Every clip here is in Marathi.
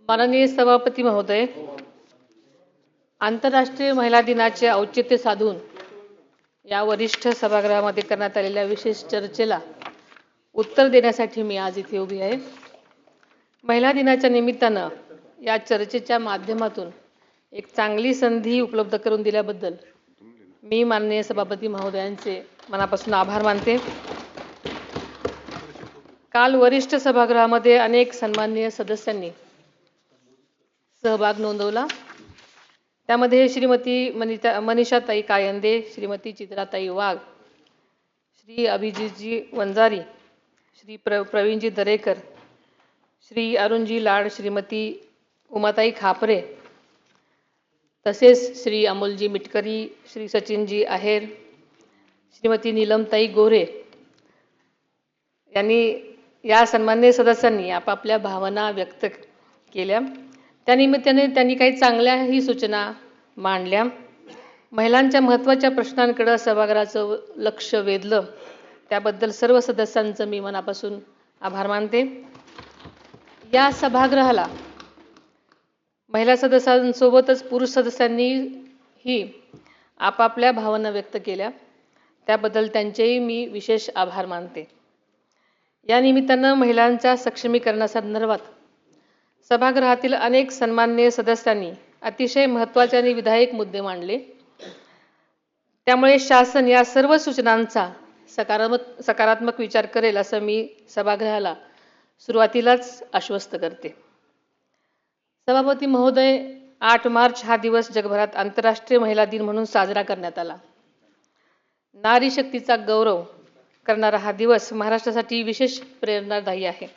माननीय सभापती महोदय, आंतरराष्ट्रीय महिला दिनाचे औचित्य साधून या वरिष्ठ सभागृहामध्ये करण्यात आलेल्या विशेष चर्चेला उत्तर देण्यासाठी मी आज इथे उभी आहे। महिला दिनाच्या निमित्तानं या चर्चेच्या माध्यमातून एक चांगली संधी उपलब्ध करून दिल्याबद्दल मी माननीय सभापती महोदयांचे मनापासून आभार मानते। काल वरिष्ठ सभागृहामध्ये अनेक सन्माननीय सदस्यांनी सहभाग नोंदवला। त्यामध्ये श्रीमती मनीषाताई कायंदे, श्रीमती चित्राताई वाघ, श्री अभिजितजी वंजारी, श्री प्रवीणजी दरेकर, श्री अरुणजी लाड, श्रीमती उमाताई खापरे, तसेच श्री अमोलजी मिटकरी, श्री सचिनजी आहेर, श्रीमती नीलमताई गोरे यांनी या सन्माननीय सदस्यांनी आपापल्या भावना व्यक्त केल्या। त्यानिमित्ताने त्यांनी काही चांगल्याही सूचना मांडल्या। महिलांच्या महत्त्वाच्या प्रश्नांकडे सभागृहाचं लक्ष वेधलं, त्याबद्दल सर्व सदस्यांचं मी मनापासून आभार मानते। या सभागृहाला महिला सदस्यांसोबतच पुरुष सदस्यांनीही आपापल्या भावना व्यक्त केल्या, त्याबद्दल त्यांचेही मी विशेष आभार मानते। या निमित्तानं महिलांच्या सक्षमीकरणासंदर्भात सभागृहातील अनेक सन्माननीय सदस्यांनी अतिशय महत्त्वाचे आणि विधायक मुद्दे मांडले। त्यामुळे शासन या सर्व सूचनांचा सकारात्मक विचार करेल असं मी सभागृहाला सुरुवातीलाच आश्वस्त करते। सभापती महोदय, 8 मार्च हा दिवस जगभरात आंतरराष्ट्रीय महिला दिन म्हणून साजरा करण्यात आला। नारी शक्तीचा गौरव करणारा हा दिवस महाराष्ट्रासाठी विशेष प्रेरणादायी आहे।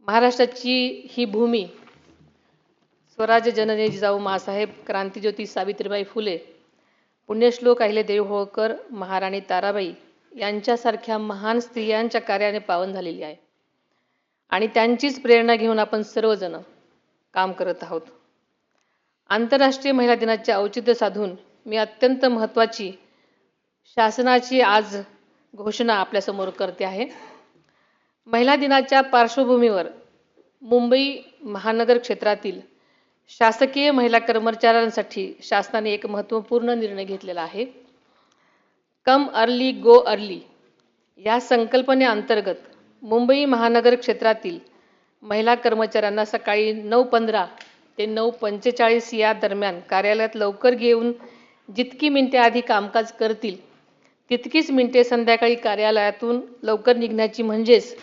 महाराष्ट्राची ही भूमी स्वराज्य जननी जिजाऊ माँसाहेब, क्रांतिज्योती सावित्रीबाई फुले, पुण्यश्लोक अहिल्यादेवी होळकर, महाराणी ताराबाई यांच्यासारख्या महान स्त्रियांच्या कार्याने पावन झालेली आहे आणि त्यांचीच प्रेरणा घेऊन आपण सर्वजण काम करत आहोत। आंतरराष्ट्रीय महिला दिनाचे औचित्य साधून मी अत्यंत महत्त्वाची शासनाची आज घोषणा आपल्यासमोर करते आहे। महिला दिनाच्या पार्श्वभूमीवर मुंबई महानगर क्षेत्रातील शासकीय महिला कर्मचाऱ्यांसाठी शासनाने एक महत्त्वपूर्ण निर्णय घेतलेला आहे। कम अर्ली गो अर्ली या संकल्पनेअंतर्गत मुंबई महानगर क्षेत्रातील महिला कर्मचाऱ्यांना सकाळी 9:15 ते 9:45 या दरम्यान कार्यालयात लवकर घेऊन जितकी मिनिटे आधी कामकाज करतील तितकीच मिनिटे संध्याकाळी कार्यालयातून लवकर निघण्याची म्हणजेच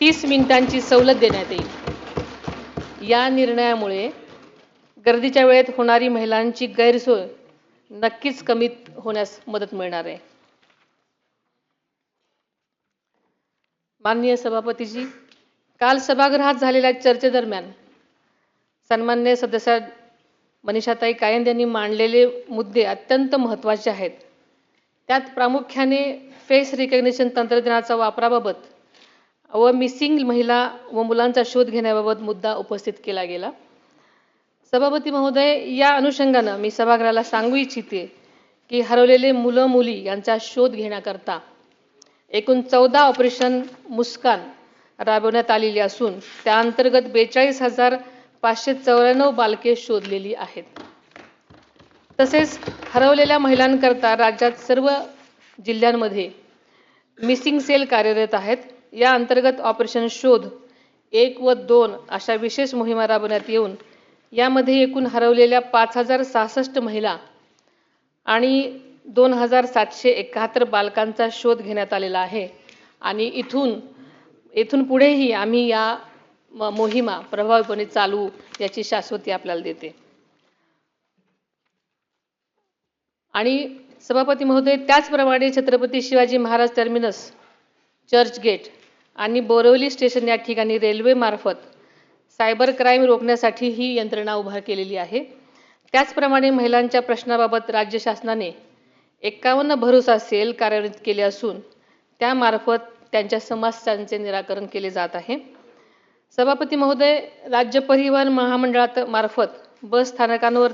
30 मिनिटांची सवलत देण्यात येईल। या निर्णयामुळे गर्दीच्या वेळेत होणारी महिलांची गैरसोय नक्कीच कमी होण्यास मदत मिळणार आहे। माननीय सभापतीजी, काल सभागृहात झालेल्या चर्चेदरम्यान सन्माननीय सदस्य मनीषाताई कायंदे यांनी मांडलेले मुद्दे अत्यंत महत्त्वाचे आहेत। त्यात प्रामुख्याने फेस रिकग्निशन तंत्रज्ञानाच्या वापराबाबत व मिसिंग महिला व मुलांचा शोध घेण्याबाबत मुद्दा उपस्थित केला गेला। सभापती महोदय, या अनुषंगाने मी सभागृहाला सांगू इच्छिते की हरवलेले मुलं मुली यांचा शोध घेण्याकरता एकूण 14 ऑपरेशन मुस्कान राबवण्यात आलेली असून त्या अंतर्गत 42,594 बालके शोधलेली आहेत। तसेच हरवलेल्या महिलांकरता राज्यात सर्व जिल्ह्यांमध्ये मिसिंग सेल कार्यरत आहेत। या अंतर्गत ऑपरेशन शोध 1 व 2 अशा विशेष मोहिमा राबवण्यात येऊन यामध्ये एकूण हरवलेल्या 5,066 महिला आणि 2,771 बालकांचा शोध घेण्यात आलेला आहे आणि इथून पुढेही आम्ही या मोहिमा प्रभावीपणे चालवू याची शाश्वती आपल्याला देते। आणि सभापती महोदय, त्याचप्रमाणे छत्रपती शिवाजी महाराज टर्मिनस, चर्चगेट आणि बोरिवली स्टेशन या ठिकाणी रेल्वे मार्फत सायबर क्राईम रोखण्यासाठी ही यंत्रणा उभा केलेली आहे। त्याचप्रमाणे महिलांच्या प्रश्नाबाबत राज्य शासनाने 51 भरोसा सेल कार्यान्वित केले असून त्यामार्फत त्यांच्या समस्यांचे निराकरण केले जात आहे। सभापती महोदय, राज्य परिवहन महामंडळामार्फत बस स्थानकांवर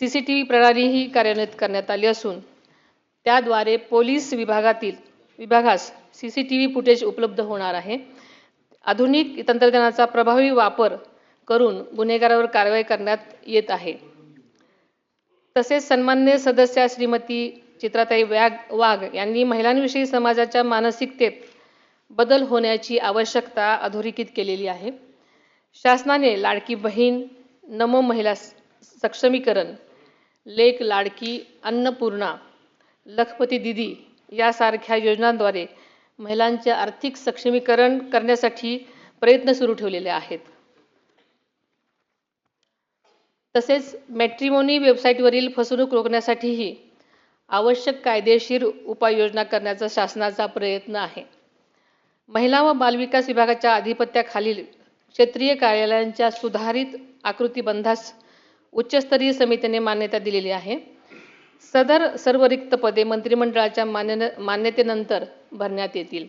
CCTV प्रणालीही कार्यान्वित करण्यात आली असून त्याद्वारे पोलीस विभागास CCTV फुटेज उपलब्ध होणार आहे आधुनिक तंत्रज्ञानाचा प्रभावी वापर करून गुन्हेगारावर कारवाई करण्यात येत आहे. तसेच सन्माननीय सदस्या श्रीमती चित्राताई वाघ यांनी महिलांविषयी समाजाच्या मानसिकतेत बदल होण्याची आवश्यकता अधोरेखित केलेली आहे. शासनाने लाडकी बहीण, नमो महिला सक्षमीकरण, लेक लाडकी, अन्नपूर्णा, लखपती दीदी यासारख्या योजनांद्वारे महिलांचे आर्थिक सक्षमीकरण करण्यासाठी प्रयत्न सुरू ठेवलेले आहेत. तसेच मॅट्रिमोनी वेबसाईटवरील फसवणूक रोखण्यासाठीही आवश्यक कायदेशीर उपाययोजना करण्याचा शासनाचा प्रयत्न आहे. महिला व बालविकास विभागाच्या आधिपत्याखालील क्षेत्रीय कार्यालयांच्या सुधारित आकृतिबंधास उच्चस्तरीय समितीने मान्यता दिलेली आहे. सदर सर्व रिक्त पदे मंत्रिमंडळाच्या मान्यतेनंतर भरण्यात येतील.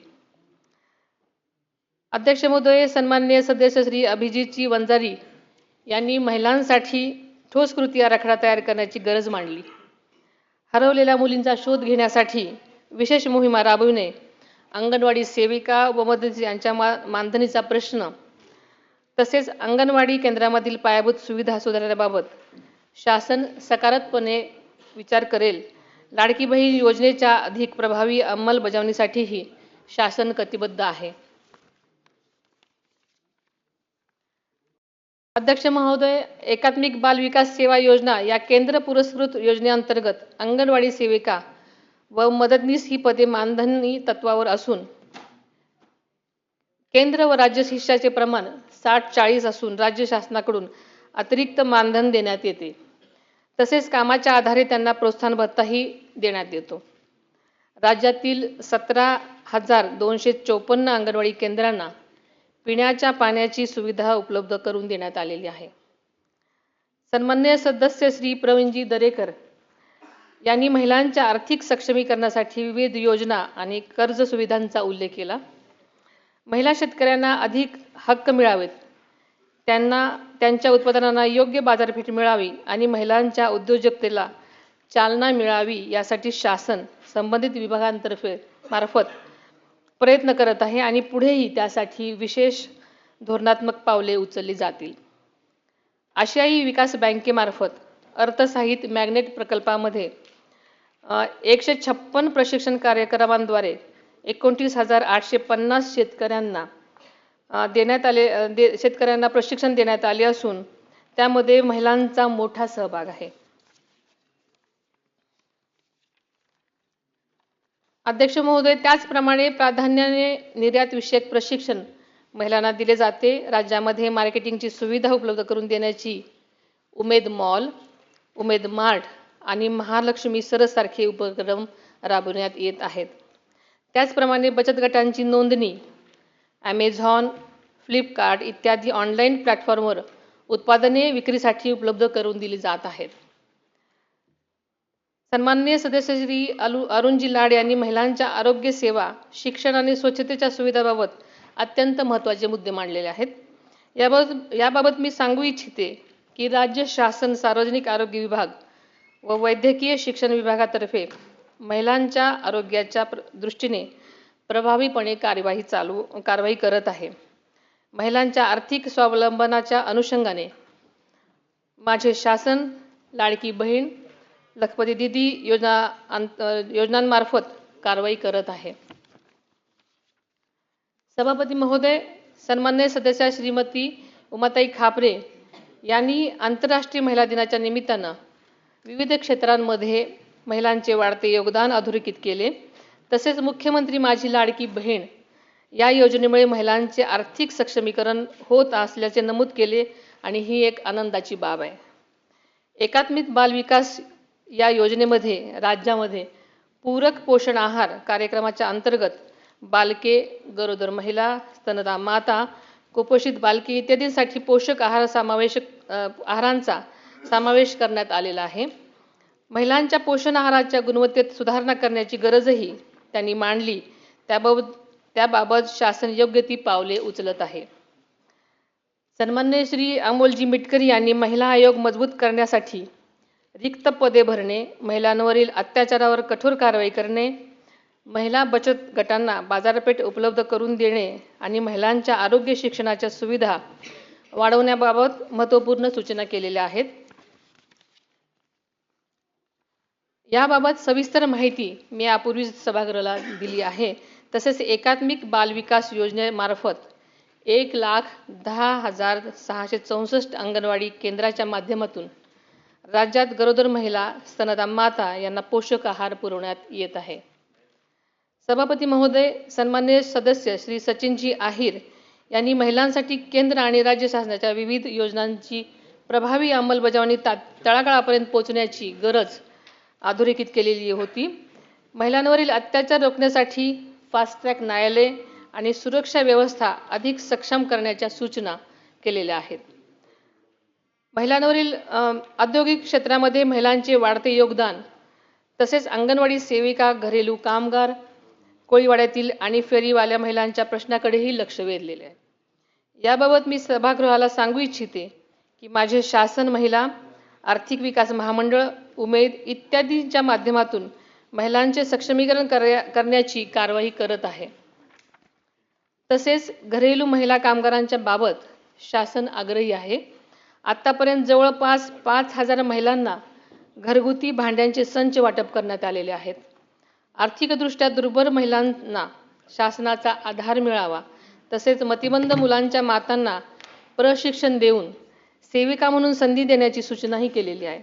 अध्यक्ष महोदय, सन्माननीय सदस्य श्री अभिजितजी वंजारी यांनी महिलांसाठी ठोस कृती आराखडा तयार करण्याची गरज मांडली. हरवलेल्या मुलींचा शोध घेण्यासाठी विशेष मोहिमा राबविणे, अंगणवाडी सेविका व मदतनीस यांच्या मानधनीचा प्रश्न, तसेच अंगणवाडी केंद्रामधील पायाभूत सुविधा सुधारण्याबाबत शासन सकारात्मकपणे विचार करेल. लाडकी बहीण योजनेच्या अधिक प्रभावी अंमलबजावणीसाठीही शासन कटिबद्ध आहे. अध्यक्ष महोदय, एकात्मिक बाल विकास सेवा योजना या केंद्र पुरस्कृत योजनेअंतर्गत अंगणवाडी सेविका व मदतनीस ही पदे मानधनी तत्वावर असून केंद्र व राज्य शिष्याचे प्रमाण 60-40 असून राज्य शासनाकडून अतिरिक्त मानधन देण्यात येते. तसेच कामाच्या आधारे त्यांना प्रोत्साहन भत्ताही देण्यात येतो. राज्यातील 17,254 अंगणवाडी केंद्रांना पिण्याच्या पाण्याची सुविधा उपलब्ध करून देण्यात आलेली आहे. सन्माननीय सदस्य श्री प्रवीणजी दरेकर यांनी महिलांच्या आर्थिक सक्षमीकरणासाठी विविध योजना आणि कर्ज सुविधांचा उल्लेख केला. महिला शेतकऱ्यांना अधिक हक्क मिळावेत, त्यांच्या उत्पादनांना योग्य बाजारपेठ मिळावी आणि महिलांच्या उद्योजकतेला चालना मिळावी यासाठी शासन संबंधित विभागांमार्फत प्रयत्न करत आहे आणि पुढेही त्यासाठी विशेष धोरणात्मक पावले उचलली जातील. आशियाई विकास बँकेमार्फत अर्थसहाय्यित मॅग्नेट प्रकल्पामध्ये 156 प्रशिक्षण कार्यक्रमांद्वारे 29,850 शेतकऱ्यांना प्रशिक्षण देण्यात आले असून त्यामध्ये महिलांचा मोठा सहभाग आहे. अध्यक्ष महोदय, त्याचप्रमाणे प्राधान्याने निर्यात विषयक प्रशिक्षण महिलांना दिले जाते. राज्यामध्ये मार्केटिंगची सुविधा उपलब्ध करून देण्याची उमेद मॉल, उमेद मार्ट आणि महालक्ष्मी सरस सारखे उपक्रम राबवण्यात येत आहेत. त्याचप्रमाणे बचत गटांची नोंदणी ॲमेझॉन, फ्लिपकार्ट इत्यादी ऑनलाईन प्लॅटफॉर्मवर उत्पादने विक्रीसाठी उपलब्ध करून दिली जात आहेत. सन्माननीय सदस्य श्री अरुणजी लाड यांनी महिलांच्या आरोग्य सेवा, शिक्षण आणि स्वच्छतेच्या सुविधांबाबत अत्यंत महत्त्वाचे मुद्दे मांडलेले आहेत. याबाबत मी सांगू इच्छिते की राज्य शासन सार्वजनिक आरोग्य विभाग व वैद्यकीय शिक्षण विभागातर्फे महिलांच्या आरोग्याच्या दृष्टीने प्रभावीपणे कारवाई करत आहे. महिलांच्या आर्थिक स्वावलंबनाच्या अनुषंगाने माझे शासन लाडकी बहीण, लखपती दीदी योजनांमार्फत कारवाई करत आहे. सभापती महोदय, सन्माननीय सदस्या श्रीमती उमाताई खापरे यांनी आंतरराष्ट्रीय महिला दिनाच्या निमित्तानं विविध क्षेत्रांमध्ये महिलांचे वाढते योगदान अधोरेखित केले. तसेच मुख्यमंत्री माझी लाडकी बहीण या योजनेमुळे महिलांचे आर्थिक सक्षमीकरण होत असल्याचे नमूद केले आणि ही एक आनंदाची बाब आहे. एकात्मिक बाल विकास या योजनेमध्ये राज्यामध्ये पूरक पोषण आहार कार्यक्रमाच्या अंतर्गत बालके, गरोदर महिला, स्तनदा माता, कुपोषित बालके इत्यादींसाठी पोषक आहारांचा समावेश करण्यात आलेला आहे. महिलांच्या पोषण आहाराच्या गुणवत्तेत सुधारणा करण्याची गरजही त्यांनी मांडली. त्याबाबत शासन योग्य ती पावले उचलत आहे. सन्माननीय श्री अमोलजी मिटकरी यांनी महिला आयोग मजबूत करण्यासाठी रिक्त पदे भरणे, महिलांवरील अत्याचारावर कठोर कारवाई करणे, महिला बचत गटांना बाजारपेठ उपलब्ध करून देणे आणि महिलांच्या आरोग्य शिक्षणाच्या सुविधा वाढवण्याबाबत महत्त्वपूर्ण सूचना केलेल्या आहेत. याबाबत सविस्तर माहिती मी यापूर्वीच सभागृहाला दिली आहे. तसेच एकात्मिक बालविकास योजनेमार्फत 1,10,664 अंगणवाडी केंद्राच्या माध्यमातून राज्यात गरोदर महिला, स्तनदा माता यांना पोषक आहार पुरवण्यात येत आहे. सभापती महोदय, सन्माननीय सदस्य श्री सचिनजी आहिर यांनी महिलांसाठी केंद्र आणि राज्य शासनाच्या विविध योजनांची प्रभावी अंमलबजावणी तळागाळापर्यंत पोहोचण्याची गरज अधोरेखित केलेली होती. महिलांवरील अत्याचार रोखण्यासाठी फास्ट ट्रॅक न्यायालय आणि सुरक्षा व्यवस्था अधिक सक्षम करण्याच्या सूचना केलेल्या आहेत. महिलांवरील औद्योगिक क्षेत्रामध्ये महिलांचे वाढते योगदान, तसेच अंगणवाडी सेविका, घरेलू कामगार, कोळीवाड्यातील आणि फेरीवाल्या महिलांच्या प्रश्नाकडेही लक्ष वेधलेले आहे. याबाबत मी सभागृहाला सांगू इच्छिते की माझे शासन महिला, आर्थिक विकास महामंडळ, उमेद इत्यादींच्या माध्यमातून महिलांचे सक्षमीकरण करण्याची कारवाई करत आहे. तसेच घरेलू महिला कामगारांच्या बाबत शासन आग्रही आहे. आतापर्यंत जवळपास 5,000 महिलांना घरगुती भांड्यांचे संच वाटप करण्यात आलेले आहेत. आर्थिकदृष्ट्या दुर्बल महिलांना शासनाचा आधार मिळावा, तसेच मतिमंद मुलांच्या मातांना प्रशिक्षण देऊन सेविका म्हणून संधी देण्याची सूचनाही केलेली आहे.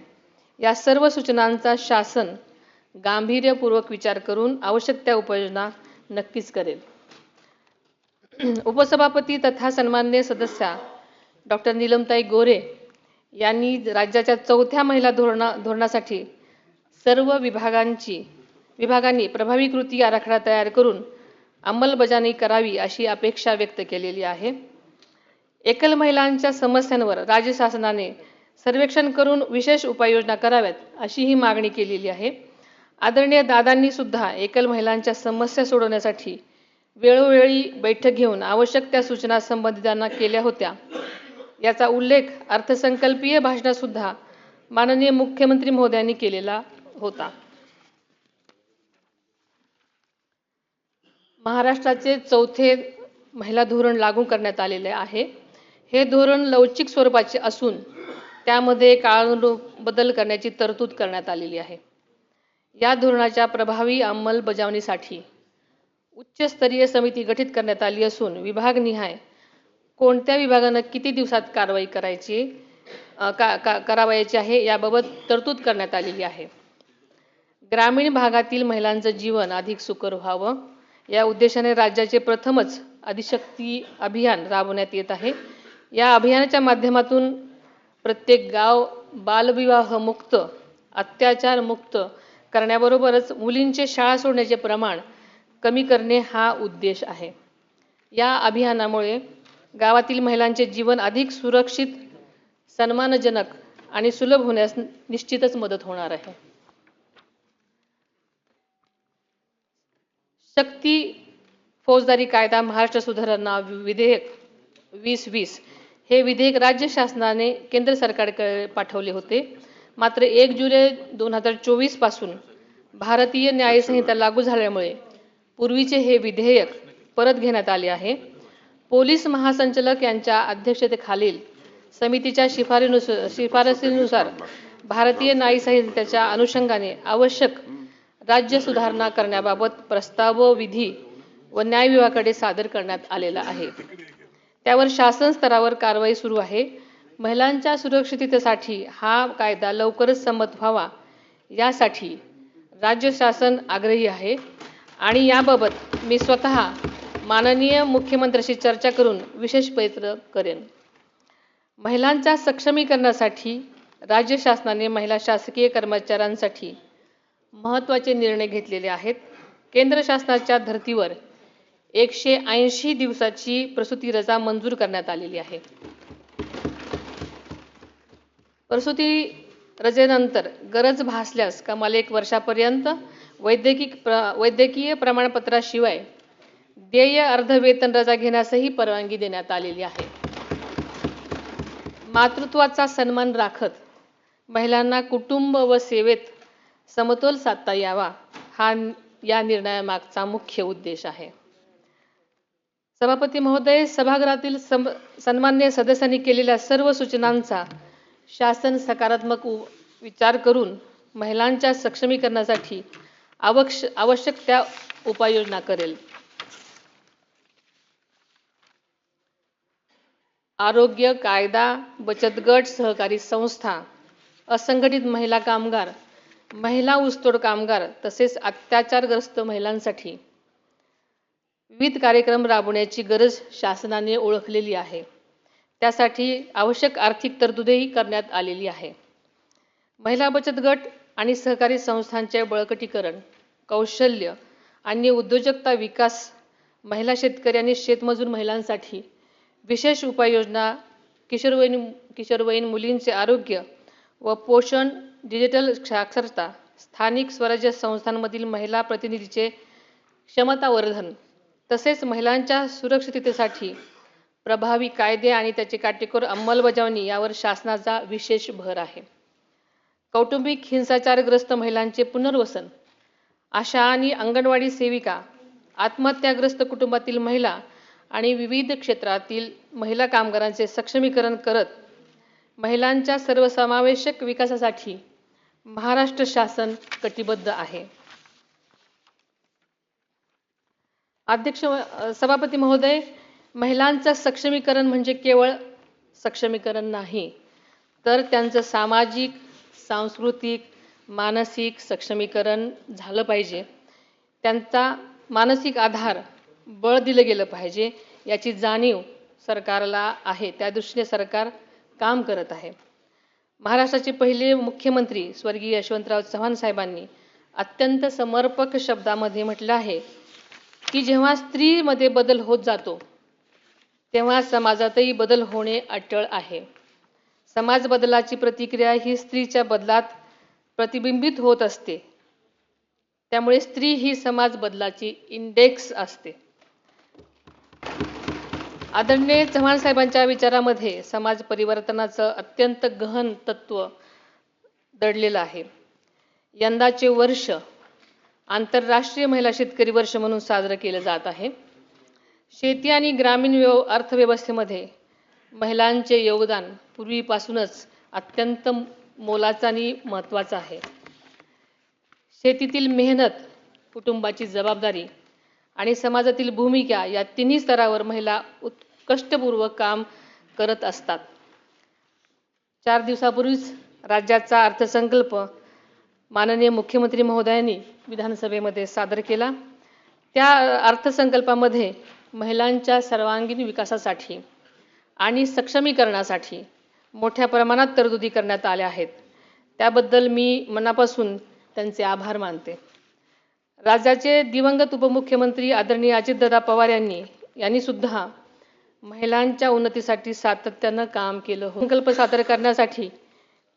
या सर्व सूचनांचा शासन गांभीर्यपूर्वक विचार करून आवश्यक त्या उपाययोजना नक्कीच करेल. उपसभापती तथा सन्माननीय सदस्या डॉक्टर नीलमताई गोरे यांनी राज्याच्या 4थ्या महिला धोरणासाठी सर्व विभागांनी प्रभावी कृती आराखडा तयार करून अंमलबजावणी करावी अशी अपेक्षा व्यक्त केलेली आहे. एकल महिलांच्या समस्यांवर राज्य शासनाने सर्वेक्षण करून विशेष उपाययोजना कराव्यात अशी ही मागणी केलेली आहे. आदरणीय दादांनी सुद्धा एकल महिलांच्या समस्या सोडवण्यासाठी वेळोवेळी बैठक घेऊन आवश्यक त्या सूचना संबंधितांना केल्या होत्या. याचा उल्लेख अर्थसंकल्पीय भाषणात सुद्धा माननीय मुख्यमंत्री महोदयांनी केलेला होता. महाराष्ट्राचे 4थे महिला धोरण लागू करण्यात आलेले आहे. हे धोरण लवचिक स्वरूपाचे असून त्यामध्ये काळानुरूप बदल करण्याची तरतूद करण्यात आलेली आहे. या धोरणाच्या प्रभावी अंमलबजावणीसाठी उच्चस्तरीय समिती गठीत करण्यात आली असून विभागनिहाय कोणत्या विभागानं किती दिवसात कारवाई करावयाची आहे याबाबत तरतूद करण्यात आलेली आहे. ग्रामीण भागातील महिलांचं जीवन अधिक सुकर व्हावं या उद्देशाने राज्याचे प्रथमच आदिशक्ती अभियान राबवण्यात येत आहे. या अभियानाच्या माध्यमातून प्रत्येक गाव बालविवाह मुक्त, अत्याचार मुक्त करण्याबरोबरच मुलींचे शाळा सोडण्याचे प्रमाण कमी करणे हा उद्देश आहे. या अभियानामुळे गावातील महिलांचे जीवन अधिक सुरक्षित, सन्मानजनक आणि सुलभ होण्यास निश्चितच मदत होणार आहे. शक्ती फौजदारी कायदा महाराष्ट्र सुधारणा विधेयक 2020 हे विधेयक राज्य शासनाने केंद्र सरकारकडे पाठवले होते. मात्र 1 जुलै 2024 पासून भारतीय न्यायसंहिता लागू झाल्यामुळे पूर्वीचे हे विधेयक परत घेण्यात आले आहे. पोलीस महासंचालक यांच्या अध्यक्षतेखालील समितीच्या शिफारसीनुसार भारतीय न्यायसंहितेच्या अनुषंगाने आवश्यक राज्य सुधारणा करण्याबाबत प्रस्ताव विधी व न्याय विभागाकडे सादर करण्यात आलेला आहे. त्यावर शासन स्तरावर कारवाई सुरू आहे. महिलांच्या सुरक्षिततेसाठी हा कायदा लवकरच संमत व्हावा यासाठी राज्य शासन आग्रही आहे आणि याबाबत मी स्वतः माननीय मुख्यमंत्र्यांशी चर्चा करून विशेष प्रयत्न करेन. महिलांच्या सक्षमीकरणासाठी राज्य शासनाने महिला शासकीय कर्मचाऱ्यांसाठी महत्त्वाचे निर्णय घेतलेले आहेत. केंद्र शासनाच्या धर्तीवर 180 दिवसाची प्रसूती रजा मंजूर करण्यात आलेली आहे. प्रसूती रजेनंतर गरज भासल्यास कमाल 1 वर्षापर्यंत वैद्यकीय प्रमाणपत्राशिवाय देय अर्धवेतन रजा घेण्यासही परवानगी देण्यात आलेली आहे. मातृत्वाचा सन्मान राखत महिलांना कुटुंब व सेवेत समतोल साधता यावा हा या निर्णयामागचा मुख्य उद्देश आहे. सभापती महोदय, सभागृहातील सन्मान्य सदस्यांनी केलेल्या सर्व सूचनांचा शासन सकारात्मक विचार करून महिलांच्या सक्षमीकरणासाठी आवश्यक त्या उपाययोजना करेल. आरोग्य, कायदा, बचत गट, सहकारी संस्था, असंघटित महिला कामगार, महिला ऊसतोड कामगार तसेच अत्याचारग्रस्त महिलांसाठी विविध कार्यक्रम राबवण्याची गरज शासनाने ओळखलेली आहे. त्यासाठी आवश्यक आर्थिक तरतुदही करण्यात आलेली आहे. महिला बचत गट आणि सहकारी संस्थांचे बळकटीकरण, कौशल्य आणि उद्योजकता विकास, महिला शेतकरी आणि शेतमजूर महिलांसाठी विशेष उपाययोजना, किशोरवयीन मुलींचे आरोग्य व पोषण, डिजिटल साक्षरता, स्थानिक स्वराज्य संस्थांमधील महिला प्रतिनिधीचे क्षमतावर्धन तसेच महिलांच्या सुरक्षिततेसाठी प्रभावी कायदे आणि त्याची काटेकोर अंमलबजावणी यावर शासनाचा विशेष भर आहे. कौटुंबिक हिंसाचारग्रस्त महिलांचे पुनर्वसन, आशा आणि अंगणवाडी सेविका, आत्महत्याग्रस्त कुटुंबातील महिला आणि विविध क्षेत्रातील महिला कामगारांचे सक्षमीकरण करत महिलांच्या सर्वसमावेशक विकासासाठी महाराष्ट्र शासन कटिबद्ध आहे. सभापती महोदय, महिलांचं सक्षमीकरण म्हणजे केवळ सक्षमीकरण नाही, तर त्यांचं सामाजिक, सांस्कृतिक, मानसिक सक्षमीकरण झालं पाहिजे. त्यांचा मानसिक आधार, बळ दिलं गेलं पाहिजे याची जाणीव सरकारला आहे. त्या दृष्टीने सरकार काम करत आहे. महाराष्ट्राचे पहिले मुख्यमंत्री स्वर्गीय यशवंतराव चव्हाण साहेबांनी अत्यंत समर्पक शब्दामध्ये म्हटलं आहे की जेव्हा स्त्रीमध्ये बदल होत जातो तेव्हा समाजातही बदल होणे अटळ आहे. समाज बदलाची प्रतिक्रिया ही स्त्रीच्या बदलात प्रतिबिंबित होत असते. त्यामुळे स्त्री ही समाज बदलाची इंडेक्स असते. आदरणीय चव्हाण साहेबांच्या विचारामध्ये समाज परिवर्तनाचं अत्यंत गहन तत्व दडलेलं आहे. यंदाचे वर्ष आंतरराष्ट्रीय महिला शेतकरी वर्ष म्हणून साजरं केलं जात आहे. शेती आणि ग्रामीण अर्थव्यवस्थेमध्ये महिलांचे योगदान पूर्वीपासूनच अत्यंत मोलाचं आणि महत्त्वाचं आहे. शेतीतील मेहनत, कुटुंबाची जबाबदारी आणि समाजातील भूमिका या तिन्ही स्तरावर महिला कष्टपूर्वक काम करत असतात. 4 दिवसापूर्वीच राज्याचा अर्थसंकल्प माननीय मुख्यमंत्री महोदयांनी विधानसभेमध्ये सादर केला. त्या अर्थसंकल्पामध्ये महिलांच्या सर्वांगीण विकासासाठी आणि सक्षमीकरणासाठी मोठ्या प्रमाणात तरतुदी करण्यात आल्या आहेत. त्याबद्दल मी मनापासून त्यांचे आभार मानते. राज्याचे दिवंगत उपमुख्यमंत्री आदरणीय अजितदादा पवार यांनी सुद्धा महिलांच्या उन्नतीसाठी सातत्यानं काम केलं. संकल्प सादर करण्यासाठी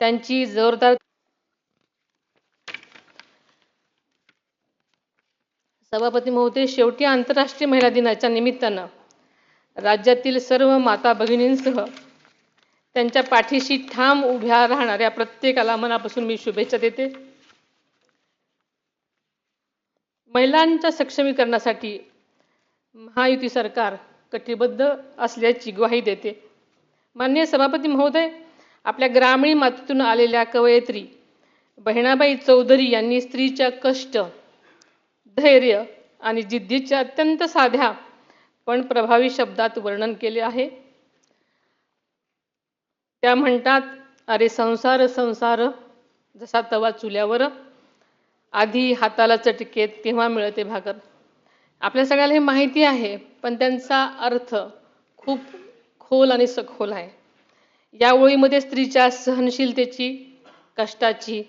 त्यांची जोरदार सभापती महोदय, शेवटी आंतरराष्ट्रीय महिला दिनाच्या निमित्तानं राज्यातील सर्व माता भगिनींसह त्यांच्या पाठीशी ठाम उभ्या राहणाऱ्या प्रत्येकाला मनापासून मी शुभेच्छा देते. महिलांच्या सक्षमीकरणासाठी महायुती सरकार कटिबद्ध असल्याची ग्वाही देते. माननीय सभापती महोदय, आपल्या ग्रामीण मातीतून आलेल्या कवयित्री बहिणाबाई चौधरी यांनी स्त्रीच्या कष्ट, धैर्य आणि जिद्दीचे अत्यंत साध्या पण प्रभावी शब्दात वर्णन केले आहे. त्या म्हणतात, अरे संसार संसार जसा तवा चुल्यावर, आधी हाताला चटके तेव्हा मिळते भाकर. आपल्या सगळ्याला हे माहिती आहे, पण त्यांचा अर्थ खूप खोल आणि सखोल आहे. या ओळीमध्ये स्त्रीच्या सहनशीलतेची, कष्टाची,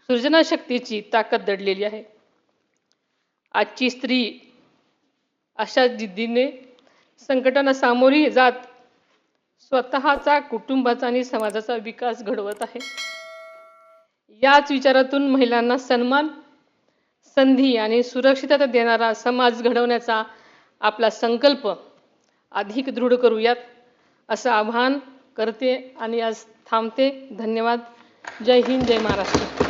सृजनशक्तीची ताकद दडलेली आहे. आजची स्त्री अशा जिद्दीने संकटांना सामोरी जात स्वतःचा, कुटुंबाचा आणि समाजाचा विकास घडवत आहे. याच विचारातून महिलांना सन्मान, संधी आणि सुरक्षितता देणारा समाज घडवण्याचा आपला संकल्प अधिक दृढ करूयात असं आवाहन करते आणि आज थांबते. धन्यवाद. जय हिंद, जय महाराष्ट्र.